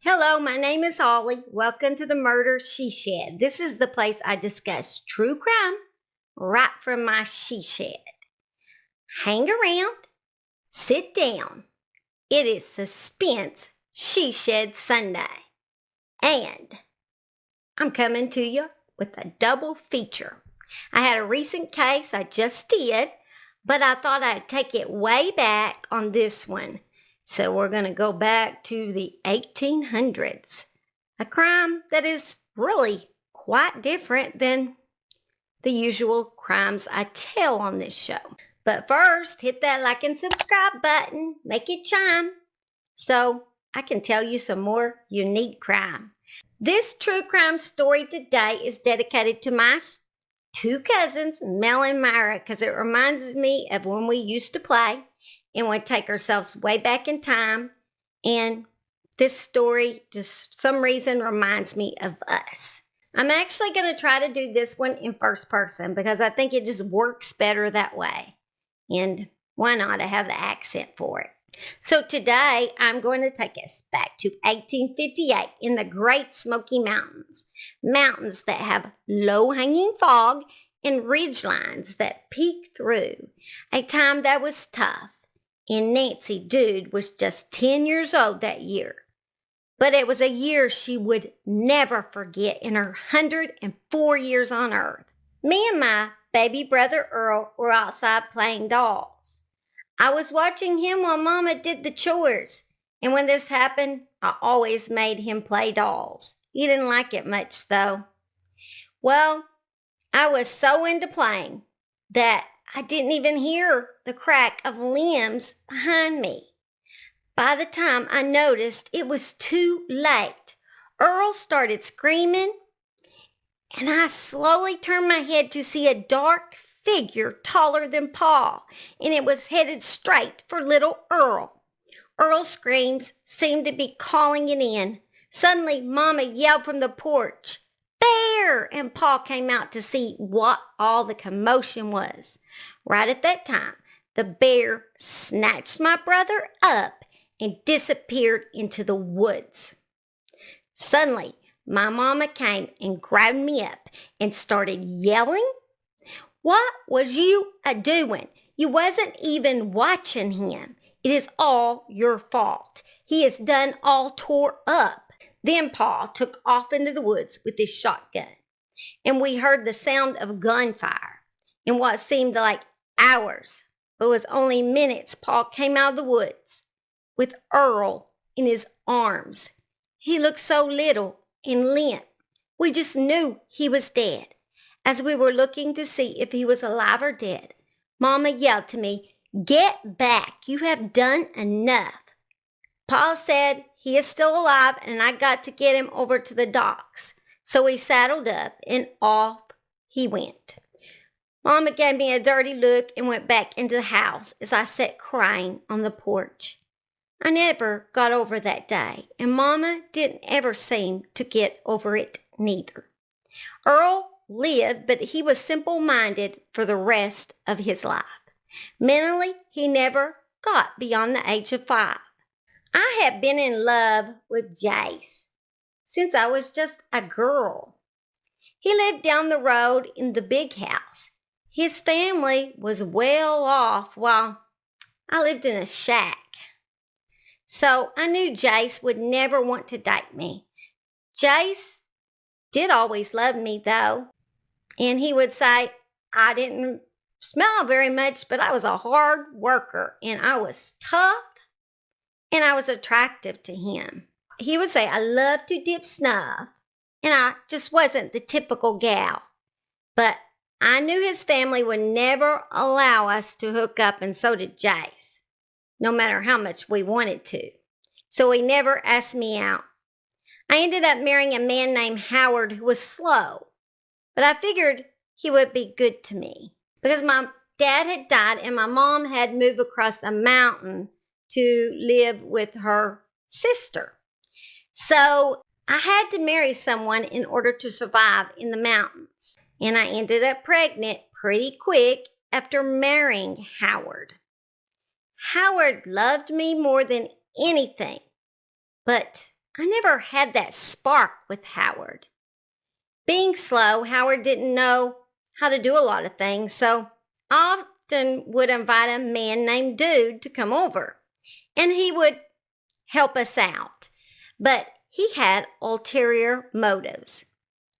Hello, my name is Holly. Welcome to the Murder She Shed. This is the place I discuss true crime right from my she shed. Hang around, sit down. It is Suspense She Shed Sunday. And I'm coming to you with a double feature. I had a recent case I just did, but I thought I'd take it way back on this one. So we're going to go back to the 1800s. A crime that is really quite different than the usual crimes I tell on this show. But first, hit that like and subscribe button. Make it chime so I can tell you some more unique crime. This true crime story today is dedicated to my two cousins, Mel and Myra, because it reminds me of when we used to play and would take ourselves way back in time. And this story, just some reason, reminds me of us. I'm actually going to try to do this one in first person because I think it just works better that way. And why not? I have the accent for it. So today, I'm going to take us back to 1858 in the Great Smoky Mountains. Mountains that have low-hanging fog and ridge lines that peek through. A time that was tough. And Nancy Dude was just 10 years old that year. But it was a year she would never forget in her 104 years on Earth. Me and my baby brother Earl were outside playing dolls. I was watching him while Mama did the chores. And when this happened, I always made him play dolls. He didn't like it much though. Well, I was so into playing that I didn't even hear the crack of limbs behind me. By the time I noticed, it was too late. Earl started screaming, and I slowly turned my head to see a dark figure taller than Paul, and it was headed straight for little Earl. Earl's screams seemed to be calling it in. Suddenly, Mama yelled from the porch, "Bear!" And Paul came out to see what all the commotion was. Right at that time, the bear snatched my brother up and disappeared into the woods. Suddenly, my mama came and grabbed me up and started yelling. "What was you a-doing? You wasn't even watching him. It is all your fault. He is done all tore up." Then Paul took off into the woods with his shotgun, and we heard the sound of gunfire. In what seemed like hours, but was only minutes, Paul came out of the woods with Earl in his arms. He looked so little and limp. We just knew he was dead. As we were looking to see if he was alive or dead, Mama yelled to me, "Get back, you have done enough." Paul said he is still alive and I got to get him over to the docks. So he saddled up and off he went. Mama gave me a dirty look and went back into the house as I sat crying on the porch. I never got over that day, and Mama didn't ever seem to get over it neither. Earl lived, but he was simple-minded for the rest of his life. Mentally, he never got beyond the age of 5. I had been in love with Jace since I was just a girl. He lived down the road in the big house. His family was well off while I lived in a shack. So I knew Jace would never want to date me. Jace did always love me though. And he would say I didn't smell very much, but I was a hard worker and I was tough and I was attractive to him. He would say I loved to dip snuff and I just wasn't the typical gal. But I knew his family would never allow us to hook up, and so did Jace, no matter how much we wanted to. So he never asked me out. I ended up marrying a man named Howard who was slow, but I figured he would be good to me because my dad had died and my mom had moved across the mountain to live with her sister. So I had to marry someone in order to survive in the mountains. And I ended up pregnant pretty quick after marrying Howard. Howard loved me more than anything. But I never had that spark with Howard. Being slow, Howard didn't know how to do a lot of things, so I often would invite a man named Dude to come over, and he would help us out. But he had ulterior motives.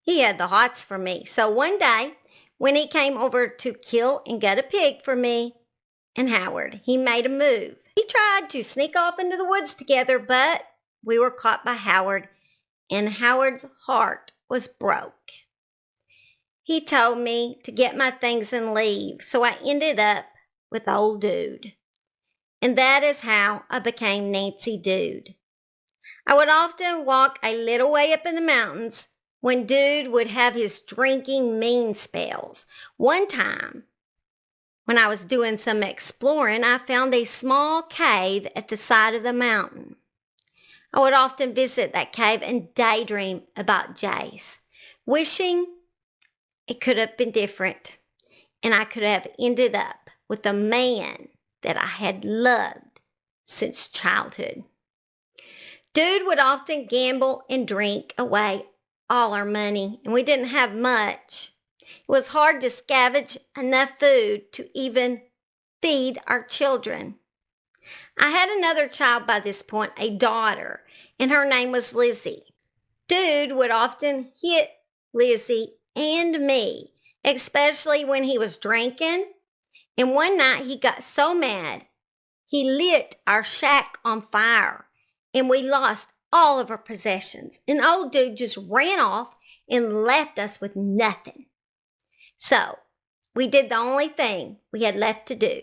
He had the hots for me. So one day, when he came over to kill and gut a pig for me and Howard, he made a move. He tried to sneak off into the woods together, but we were caught by Howard, and Howard's heart was broke. He told me to get my things and leave, so I ended up with old Dude. And that is how I became Nancy Dude. I would often walk a little way up in the mountains when Dude would have his drinking mean spells. One time, when I was doing some exploring, I found a small cave at the side of the mountain. I would often visit that cave and daydream about Jace, wishing it could have been different and I could have ended up with a man that I had loved since childhood. Dude would often gamble and drink away all our money, and we didn't have much. It was hard to scavenge enough food to even feed our children. I had another child by this point, a daughter, and her name was Lizzie. Dude would often hit Lizzie and me, especially when he was drinking. And one night he got so mad, he lit our shack on fire, and we lost all of our possessions. And old Dude just ran off and left us with nothing. So we did the only thing we had left to do.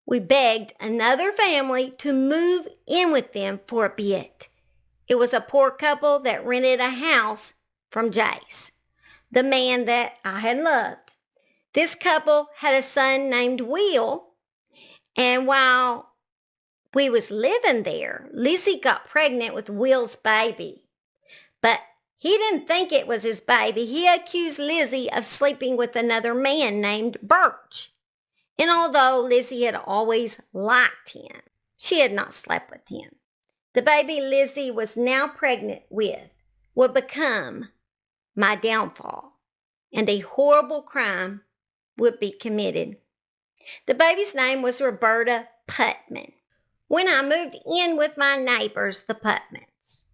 We begged another family to move in with them for a bit. It was a poor couple that rented a house from Jace, the man that I had loved. This couple had a son named Will, and while we was living there, Lizzie got pregnant with Will's baby. But he didn't think it was his baby. He accused Lizzie of sleeping with another man named Birch. And although Lizzie had always liked him, she had not slept with him. The baby Lizzie was now pregnant with would become my downfall, and a horrible crime would be committed. The baby's name was Roberta Putnam. When I moved in with my neighbors, the Putnams,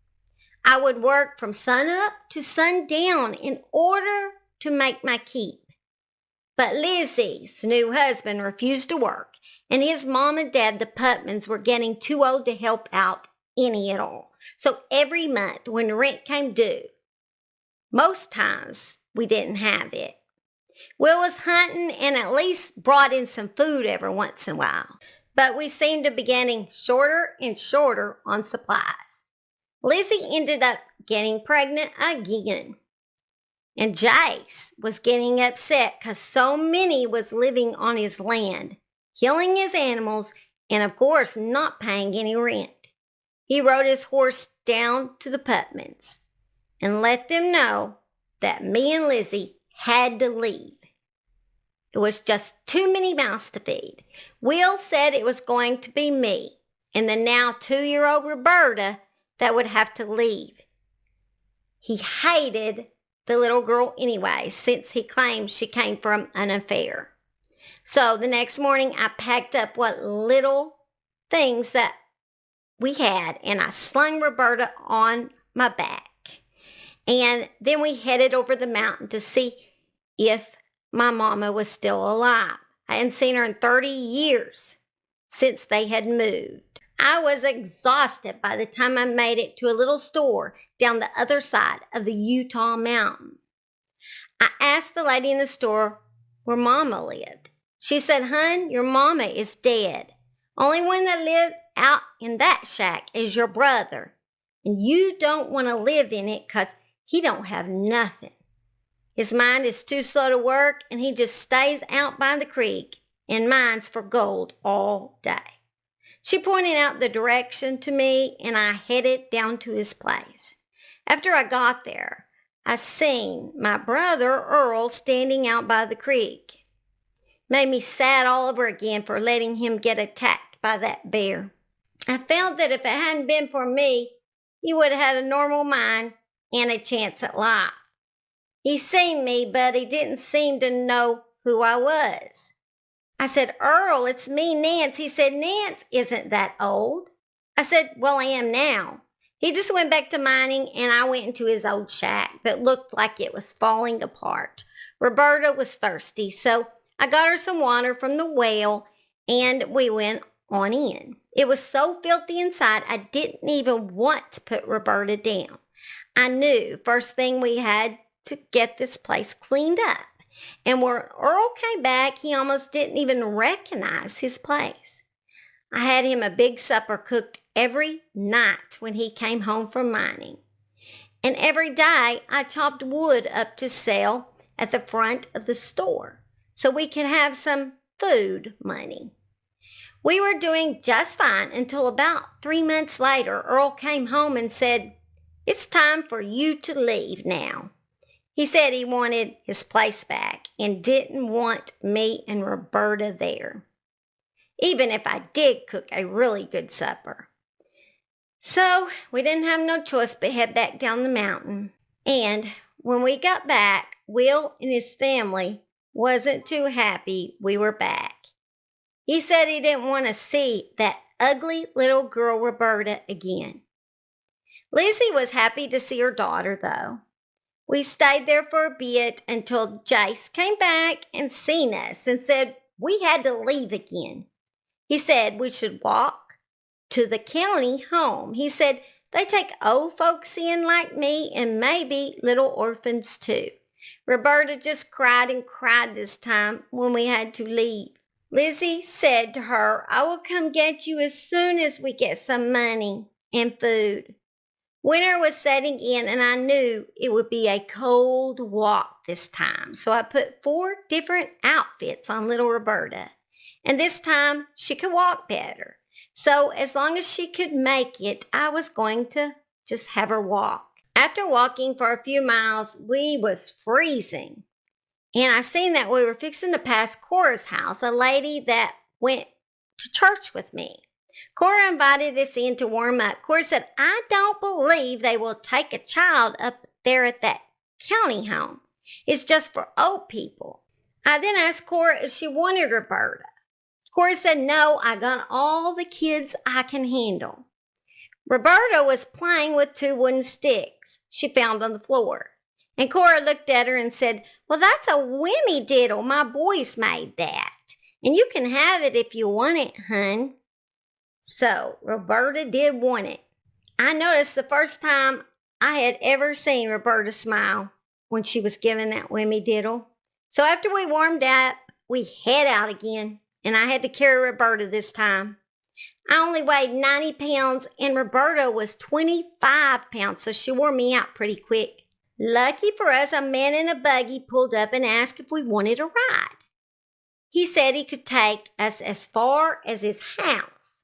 I would work from sunup to sundown in order to make my keep. But Lizzie's new husband refused to work, and his mom and dad, the Putnams, were getting too old to help out any at all. So every month when rent came due, most times we didn't have it. Will was hunting and at least brought in some food every once in a while. But we seemed to be getting shorter and shorter on supplies. Lizzie ended up getting pregnant again. And Jace was getting upset because so many was living on his land, killing his animals, and of course not paying any rent. He rode his horse down to the Putnams and let them know that me and Lizzie had to leave. It was just too many mouths to feed. Will said it was going to be me and the now 2-year-old Roberta that would have to leave. He hated the little girl anyway, since he claimed she came from an affair. So the next morning, I packed up what little things that we had, and I slung Roberta on my back. And then we headed over the mountain to see if my mama was still alive. I hadn't seen her in 30 years since they had moved. I was exhausted by the time I made it to a little store down the other side of the Utah mountain. I asked the lady in the store where Mama lived. She said, "Hun, your mama is dead. Only one that lived out in that shack is your brother. And you don't want to live in it because he don't have nothing. His mind is too slow to work and he just stays out by the creek and mines for gold all day." She pointed out the direction to me and I headed down to his place. After I got there, I seen my brother Earl standing out by the creek. Made me sad all over again for letting him get attacked by that bear. I felt that if it hadn't been for me, he would have had a normal mind and a chance at life. He seen me, but he didn't seem to know who I was. I said, Earl, it's me, Nance. He said, Nance isn't that old. I said, well, I am now. He just went back to mining, and I went into his old shack that looked like it was falling apart. Roberta was thirsty, so I got her some water from the well, and we went on in. It was so filthy inside, I didn't even want to put Roberta down. I knew first thing we had to get this place cleaned up. And when Earl came back, he almost didn't even recognize his place. I had him a big supper cooked every night when he came home from mining. And every day I chopped wood up to sell at the front of the store so we could have some food money. We were doing just fine until about 3 months later, Earl came home and said, it's time for you to leave now. He said he wanted his place back and didn't want me and Roberta there, even if I did cook a really good supper. So we didn't have no choice but head back down the mountain. And when we got back, Will and his family wasn't too happy we were back. He said he didn't want to see that ugly little girl Roberta again. Lizzie was happy to see her daughter, though. We stayed there for a bit until Jace came back and seen us and said we had to leave again. He said we should walk to the county home. He said they take old folks in like me and maybe little orphans too. Roberta just cried and cried this time when we had to leave. Lizzie said to her, I will come get you as soon as we get some money and food. Winter was setting in, and I knew it would be a cold walk this time, so I put 4 different outfits on little Roberta, and this time she could walk better. So as long as she could make it, I was going to just have her walk. After walking for a few miles, we was freezing, and I seen that we were fixing to pass Cora's house, a lady that went to church with me. Cora invited us in to warm up. Cora said, I don't believe they will take a child up there at that county home. It's just for old people. I then asked Cora if she wanted Roberta. Cora said, no, I got all the kids I can handle. Roberta was playing with 2 wooden sticks she found on the floor. And Cora looked at her and said, well, that's a whammy diddle. My boys made that. And you can have it if you want it, hun. So Roberta did want it. I noticed the first time I had ever seen Roberta smile when she was given that whammy diddle. So after we warmed up, we head out again, and I had to carry Roberta this time. I only weighed 90 pounds, and Roberta was 25 pounds, so she wore me out pretty quick. Lucky for us, a man in a buggy pulled up and asked if we wanted a ride. He said he could take us as far as his house.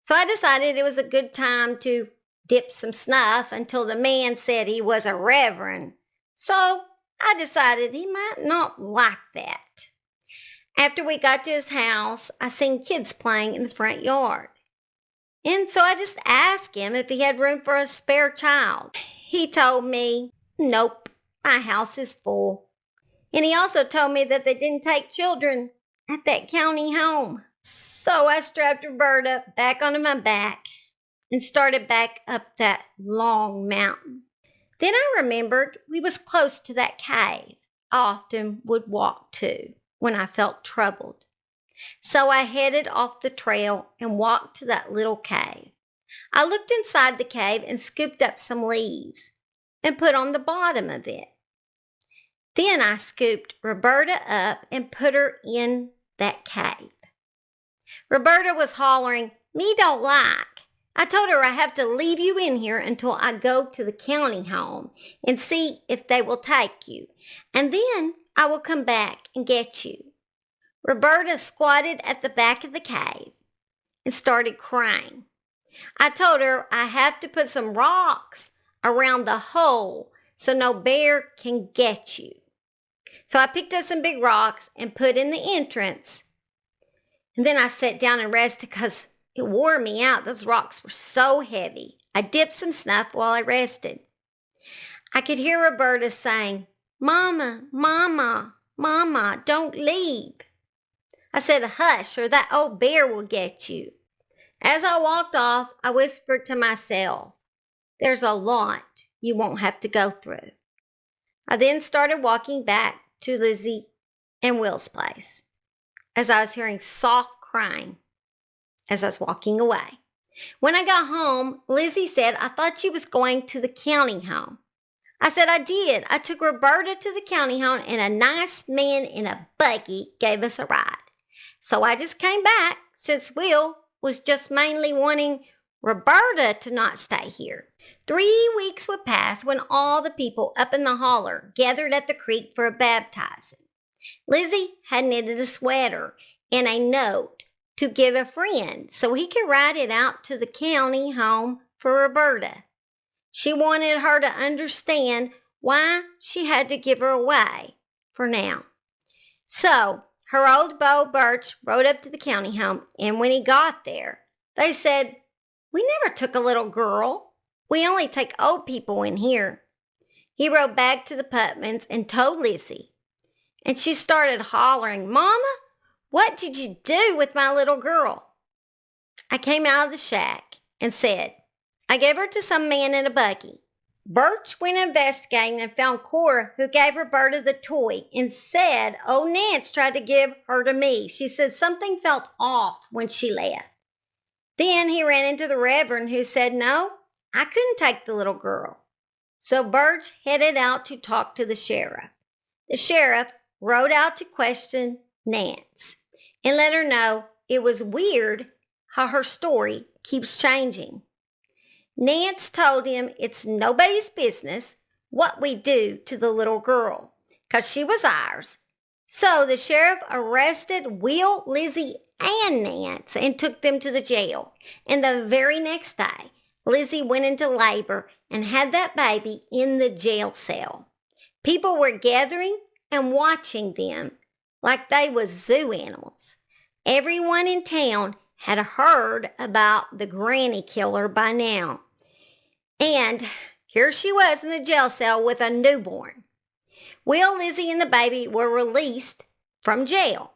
So I decided it was a good time to dip some snuff until the man said he was a reverend. So I decided he might not like that. After we got to his house, I seen kids playing in the front yard. And so I just asked him if he had room for a spare child. He told me, nope, my house is full. And he also told me that they didn't take children at that county home. So I strapped Roberta back onto my back and started back up that long mountain. Then I remembered we was close to that cave I often would walk to when I felt troubled. So I headed off the trail and walked to that little cave. I looked inside the cave and scooped up some leaves and put on the bottom of it. Then I scooped Roberta up and put her in that cave. Roberta was hollering, me don't like. I told her I have to leave you in here until I go to the county home and see if they will take you. And then I will come back and get you. Roberta squatted at the back of the cave and started crying. I told her I have to put some rocks around the hole so no bear can get you. So I picked up some big rocks and put in the entrance. And then I sat down and rested because It wore me out. Those rocks were so heavy. I dipped some snuff while I rested. I could hear Roberta saying, "Mama, Mama, Mama, don't leave." I said, "Hush, or that old bear will get you." As I walked off, I whispered to myself, "There's a lot you won't have to go through." I then started walking back to Lizzie and Will's place as I was hearing soft crying as I was walking away. When I got home, Lizzie said, "I thought she was going to the county home." I said, "I did. I took Roberta to the county home and a nice man in a buggy gave us a ride. So I just came back since Will was just mainly wanting Roberta to not stay here." 3 weeks would pass when all the people up in the holler gathered at the creek for a baptizing. Lizzie had knitted a sweater and a note to give a friend so he could write it out to the county home for Roberta. She wanted her to understand why she had to give her away for now. So her old beau Birch rode up to the county home, and when he got there, they said, "We never took a little girl. We only take old people in here." He rode back to the Putnams and told Lizzie, and she started hollering, "Mama, what did you do with my little girl?" I came out of the shack and said, "I gave her to some man in a buggy." Birch went investigating and found Cora, who gave Roberta the toy and said, "Oh, Nance tried to give her to me. She said something felt off when she left." Then he ran into the Reverend, who said, "No, I couldn't take the little girl." So Birch headed out to talk to the sheriff. The sheriff rode out to question Nance and let her know it was weird how her story keeps changing. Nance told him it's nobody's business what we do to the little girl, 'cause she was ours. So the sheriff arrested Will, Lizzie, and Nance and took them to the jail. And the very next day, Lizzie went into labor and had that baby in the jail cell. People were gathering and watching them like they was zoo animals. Everyone in town had heard about the granny killer by now. And here she was in the jail cell with a newborn. Will, Lizzie, and the baby were released from jail.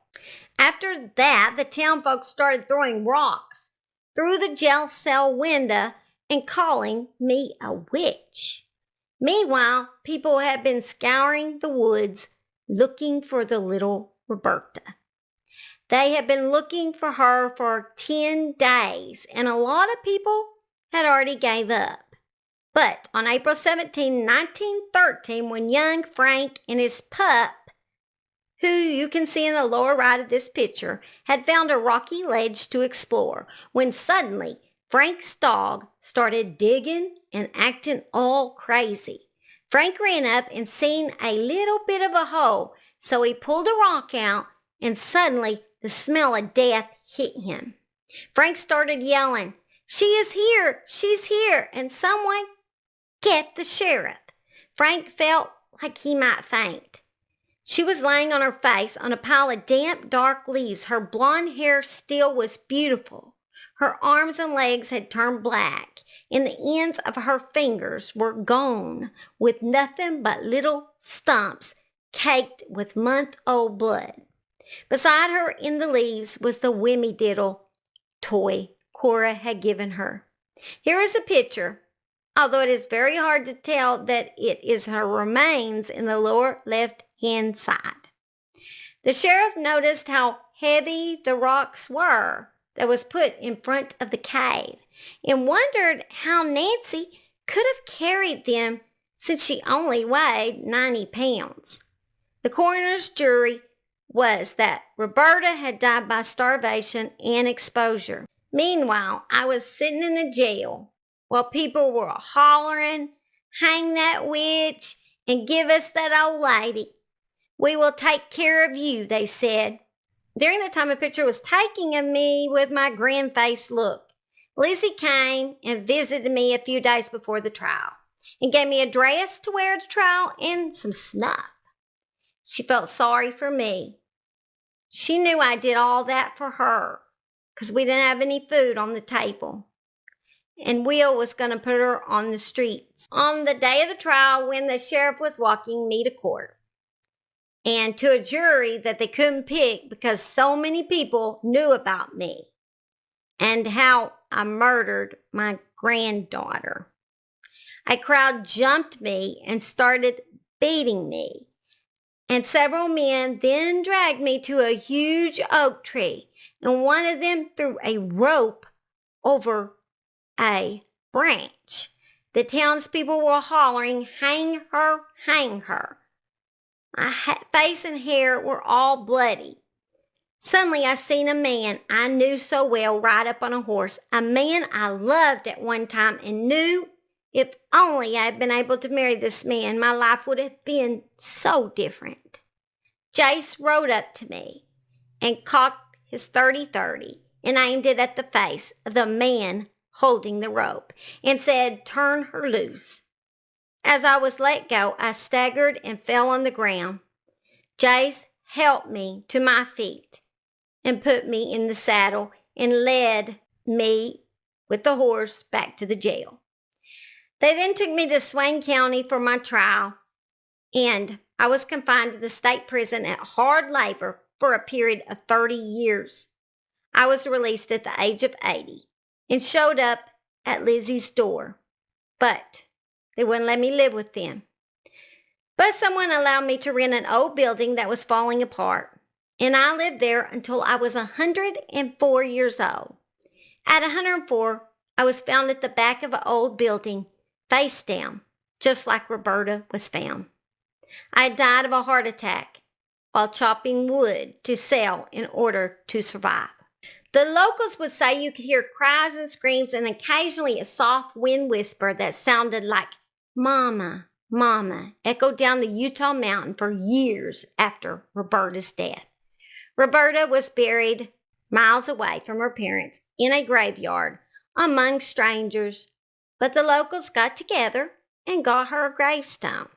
After that, the town folks started throwing rocks through the jail cell window and calling me a witch. Meanwhile, people had been scouring the woods looking for the little Roberta. They had been looking for her for 10 days, and a lot of people had already gave up. But on April 17, 1913, when young Frank and his pup, who you can see in the lower right of this picture, had found a rocky ledge to explore, when suddenly Frank's dog started digging and acting all crazy. Frank ran up and seen a little bit of a hole, so he pulled a rock out, and suddenly the smell of death hit him. Frank started yelling, "She is here! She's here! And someone get the sheriff." Frank felt like he might faint. She was laying on her face on a pile of damp, dark leaves. Her blonde hair still was beautiful. Her arms and legs had turned black, and the ends of her fingers were gone, with nothing but little stumps caked with month-old blood. Beside her in the leaves was the Wimmy-diddle toy Cora had given her. Here is a picture, although it is very hard to tell that it is her remains in the lower left-hand side. The sheriff noticed how heavy the rocks were that was put in front of the cave and wondered how Nancy could have carried them since she only weighed 90 pounds. The coroner's jury was that Roberta had died by starvation and exposure. Meanwhile, I was sitting in the jail while people were hollering, "Hang that witch and give us that old lady. We will take care of you," they said. During the time a picture was taken of me with my grin face look, Lizzie came and visited me a few days before the trial and gave me a dress to wear to trial and some snuff. She felt sorry for me. She knew I did all that for her, because we didn't have any food on the table. And Will was going to put her on the streets on the day of the trial when the sheriff was walking me to court. And to a jury that they couldn't pick because so many people knew about me and how I murdered my granddaughter. A crowd jumped me and started beating me. And several men then dragged me to a huge oak tree, and one of them threw a rope over a branch. The townspeople were hollering, "Hang her, hang her." My face and hair were all bloody. Suddenly I seen a man I knew so well ride up on a horse, a man I loved at one time and knew if only I had been able to marry this man, my life would have been so different. Jace rode up to me and cocked his .30-30 and aimed it at the face of the man holding the rope and said, "Turn her loose." As I was let go, I staggered and fell on the ground. Jace helped me to my feet and put me in the saddle and led me with the horse back to the jail. They then took me to Swain County for my trial, and I was confined to the state prison at hard labor for a period of 30 years. I was released at the age of 80 and showed up at Lizzie's door, but they wouldn't let me live with them. But someone allowed me to rent an old building that was falling apart, and I lived there until I was 104 years old. At 104, I was found at the back of an old building, face down, just like Roberta was found. I died of a heart attack while chopping wood to sell in order to survive. The locals would say you could hear cries and screams and occasionally a soft wind whisper that sounded like "Mama, Mama," echoed down the Utah mountain for years after Roberta's death. Roberta was buried miles away from her parents in a graveyard among strangers, but the locals got together and got her a gravestone.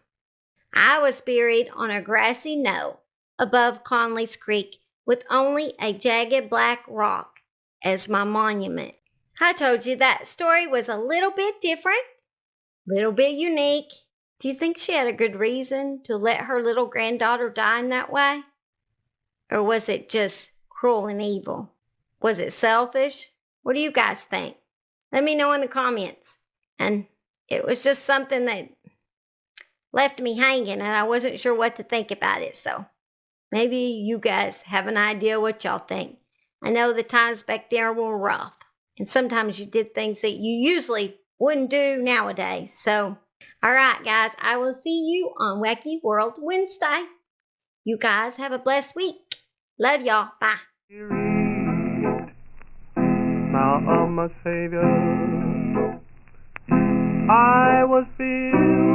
I was buried on a grassy knoll above Conley's Creek with only a jagged black rock as my monument. I told you that story was a little bit different, little bit unique. Do you think she had a good reason to let her little granddaughter die in that way? Or was it just cruel and evil? Was it selfish? What do you guys think? Let me know in the comments. And it was just something that left me hanging and I wasn't sure what to think about it. So maybe you guys have an idea what y'all think. I know the times back there were rough. And sometimes you did things that you usually wouldn't do nowadays. So, all right, guys, I will see you on Wacky World Wednesday. You guys have a blessed week. Love y'all. Bye. Now, my Savior, I was filled